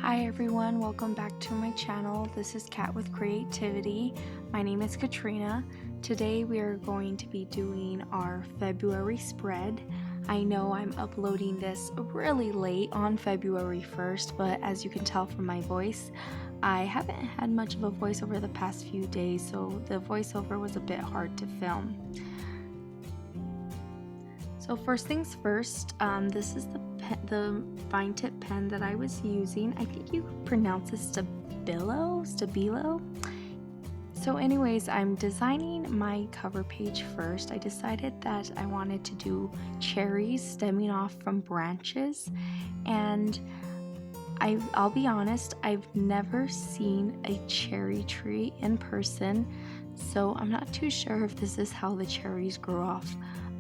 Hi everyone, welcome back to my channel. This is Kat with Creativity. My name is Katrina. Today we are going to be doing our February spread. I know I'm uploading this really late on February 1st, but as you can tell from my voice, I haven't had much of a voice over the past few days, so the voiceover was a bit hard to film. So first things first, this is the fine tip pen that I was using. I think you pronounce it Stabilo. So anyways, I'm designing my cover page first. I decided that I wanted to do cherries stemming off from branches, and I'll be honest, I've never seen a cherry tree in person, so I'm not too sure if this is how the cherries grow off.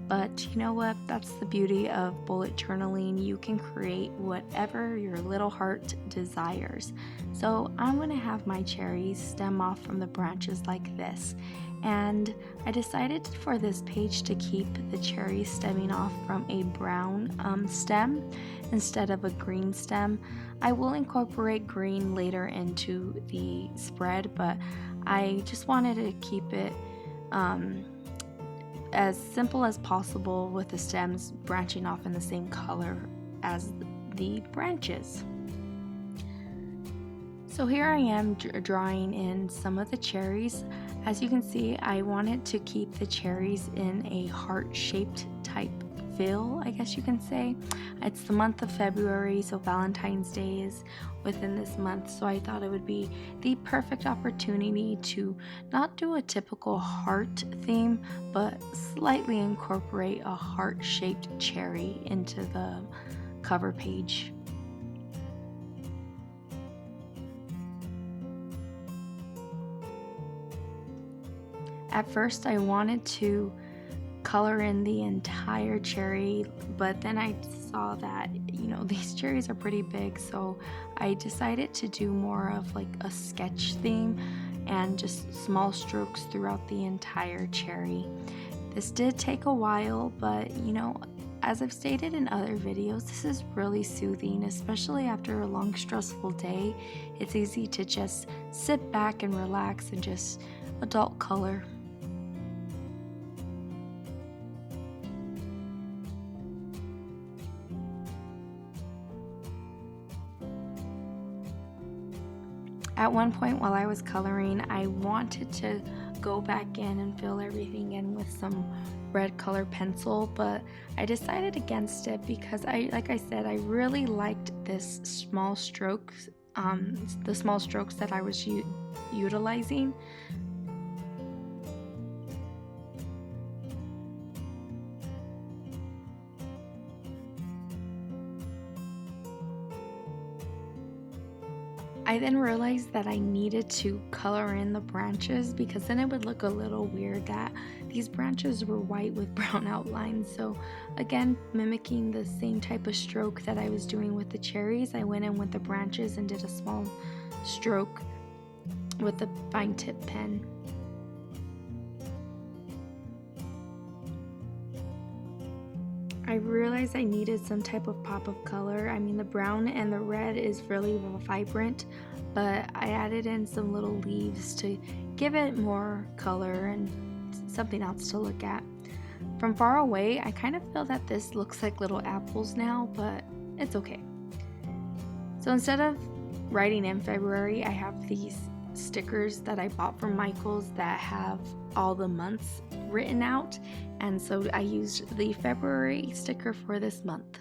But you know what? That's the beauty of bullet journaling. You can create whatever your little heart desires. So I'm going to have my cherries stem off from the branches like this. And I decided for this page to keep the cherries stemming off from a brown stem instead of a green stem. I will incorporate green later into the spread, but I just wanted to keep it as simple as possible with the stems branching off in the same color as the branches. So here I am drawing in some of the cherries. As you can see, I wanted to keep the cherries in a heart-shaped type feel, I guess you can say. It's the month of February, so Valentine's Day is within this month, so I thought it would be the perfect opportunity to not do a typical heart theme, but slightly incorporate a heart-shaped cherry into the cover page. At first I wanted to color in the entire cherry, but then I saw that, these cherries are pretty big, so I decided to do more of like a sketch theme and just small strokes throughout the entire cherry. This did take a while, but as I've stated in other videos, this is really soothing, especially after a long stressful day. It's easy to just sit back and relax and just adult color. At one point while I was coloring, I wanted to go back in and fill everything in with some red color pencil, but I decided against it because like I said, I really liked this small strokes, the small strokes that I was utilizing. I then realized that I needed to color in the branches because then it would look a little weird that these branches were white with brown outlines. So again, mimicking the same type of stroke that I was doing with the cherries, I went in with the branches and did a small stroke with the fine tip pen. I realized I needed some type of pop of color. I mean, the brown and the red is really vibrant, but I added in some little leaves to give it more color and something else to look at. From far away, I kind of feel that this looks like little apples now, but it's okay. So instead of writing in February, I have these stickers that I bought from Michaels that have all the months written out, and so I used the February sticker for this month.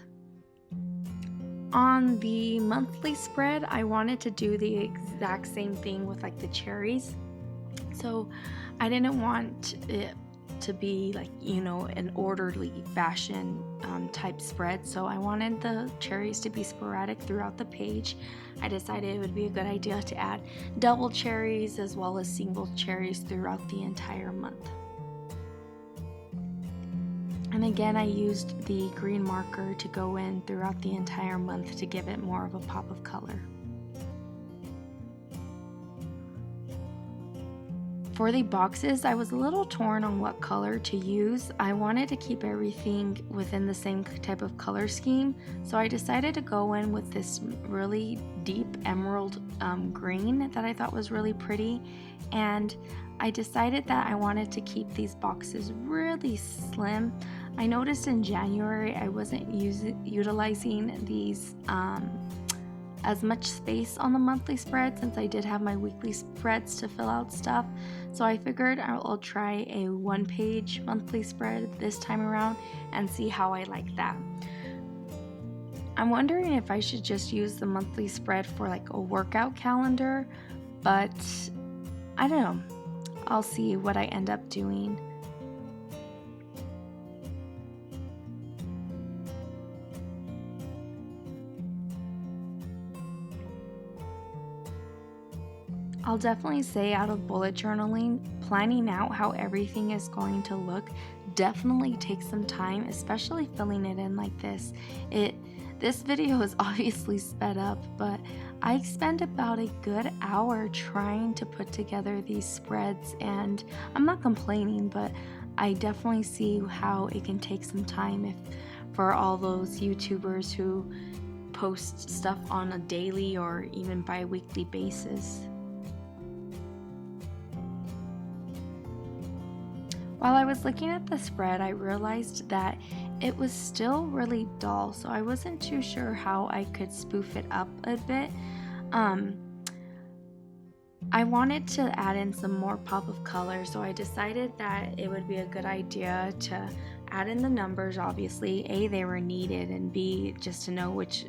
On the monthly spread, I wanted to do the exact same thing with like the cherries, so I didn't want it to be like an orderly fashion type spread, so I wanted the cherries to be sporadic throughout the page. I decided it would be a good idea to add double cherries as well as single cherries throughout the entire month. And again, I used the green marker to go in throughout the entire month to give it more of a pop of color. For the boxes, I was a little torn on what color to use. I wanted to keep everything within the same type of color scheme, so I decided to go in with this really deep emerald green that I thought was really pretty, and I decided that I wanted to keep these boxes really slim. I noticed in January I wasn't utilizing these as much space on the monthly spread, since I did have my weekly spreads to fill out stuff. So I figured I'll try a 1-page monthly spread this time around and see how I like that. I'm wondering if I should just use the monthly spread for like a workout calendar, but I don't know. I'll see what I end up doing. I'll definitely say, out of bullet journaling, planning out how everything is going to look definitely takes some time, especially filling it in like this. This video is obviously sped up, but I spent about a good hour trying to put together these spreads, and I'm not complaining, but I definitely see how it can take some time for all those YouTubers who post stuff on a daily or even bi-weekly basis. While I was looking at the spread, I realized that it was still really dull, so I wasn't too sure how I could spoof it up a bit. I wanted to add in some more pop of color, so I decided that it would be a good idea to add in the numbers. Obviously, A, they were needed, and B, just to know which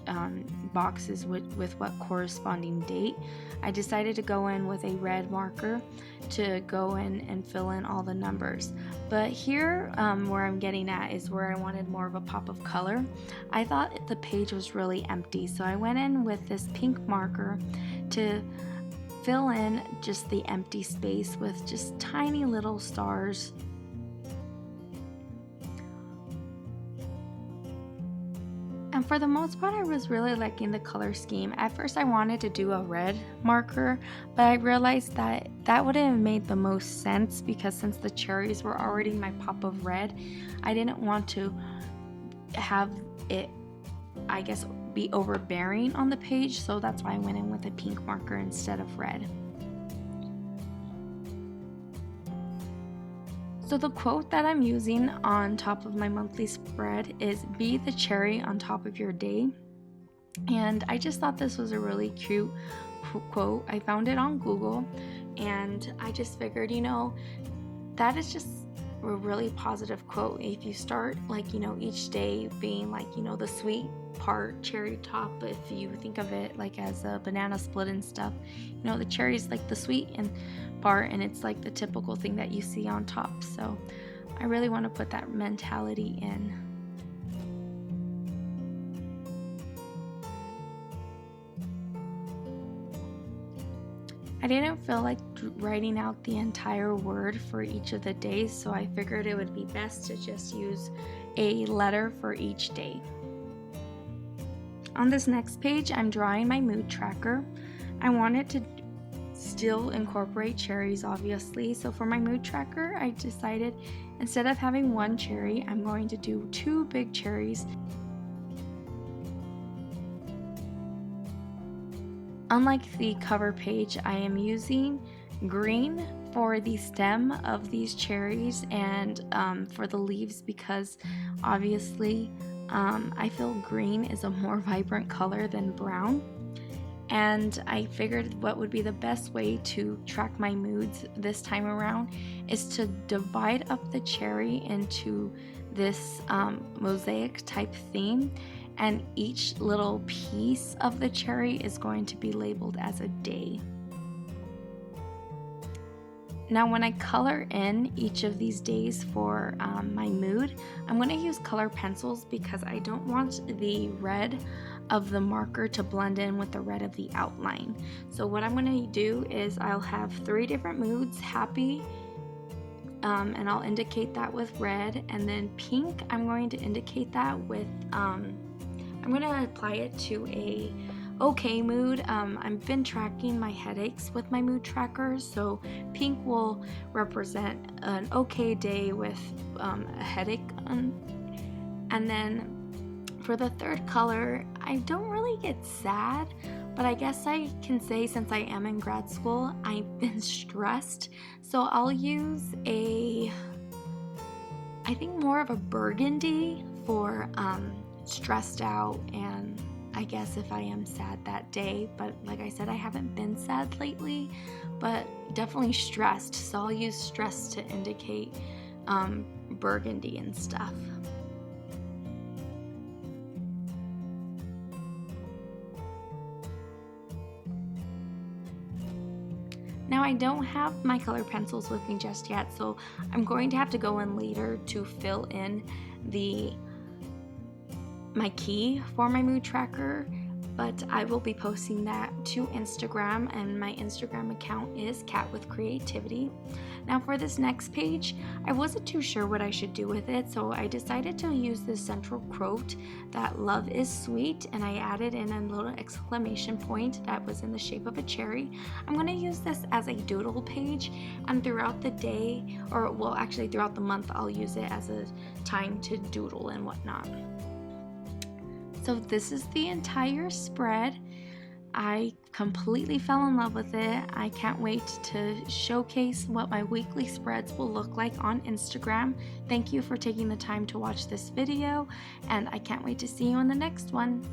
boxes with what corresponding date. I decided to go in with a red marker to go in and fill in all the numbers. But here, where I'm getting at is where I wanted more of a pop of color. I thought the page was really empty, so I went in with this pink marker to fill in just the empty space with just tiny little stars. And for the most part, I was really liking the color scheme. At first I wanted to do a red marker, but I realized that that wouldn't have made the most sense, because since the cherries were already my pop of red, I didn't want to have it, I guess, be overbearing on the page, so that's why I went in with a pink marker instead of red. So the quote that I'm using on top of my monthly spread is "Be the cherry on top of your day." And I just thought this was a really cute quote. I found it on Google, and I just figured, that is just a really positive quote. If you start each day being the sweet part, cherry top, if you think of it like as a banana split and stuff, the cherry is like the sweet and part, and it's like the typical thing that you see on top. So I really want to put that mentality in. I didn't feel like writing out the entire word for each of the days, so I figured it would be best to just use a letter for each day. On this next page, I'm drawing my mood tracker. I wanted to still incorporate cherries, obviously, so for my mood tracker, I decided instead of having one cherry, I'm going to do 2 big cherries. Unlike the cover page, I am using green for the stem of these cherries and for the leaves, because obviously I feel green is a more vibrant color than brown. And I figured what would be the best way to track my moods this time around is to divide up the cherry into this mosaic type theme, and each little piece of the cherry is going to be labeled as a day. Now when I color in each of these days for my mood, I'm going to use color pencils because I don't want the red of the marker to blend in with the red of the outline. So what I'm going to do is I'll have 3 different moods: happy, and I'll indicate that with red, and then pink, I'm going to indicate that with, I'm going to apply it to a okay mood. I've been tracking my headaches with my mood tracker, so pink will represent an okay day with a headache. And then for the third color, I don't really get sad, but I guess I can say since I am in grad school, I've been stressed. So I'll use I think more of a burgundy for stressed out, and I guess if I am sad that day. But like I said, I haven't been sad lately, but definitely stressed. So I'll use stress to indicate burgundy and stuff. Now I don't have my color pencils with me just yet, so I'm going to have to go in later to fill in my key for my mood tracker, but I will be posting that to Instagram, and my Instagram account is Cat with Creativity. Now for this next page, I wasn't too sure what I should do with it, so I decided to use this central quote that love is sweet, and I added in a little exclamation point that was in the shape of a cherry. I'm going to use this as a doodle page, and throughout the day, or well actually throughout the month, I'll use it as a time to doodle and whatnot. So this is the entire spread. I completely fell in love with it. I can't wait to showcase what my weekly spreads will look like on Instagram. Thank you for taking the time to watch this video, and I can't wait to see you in the next one.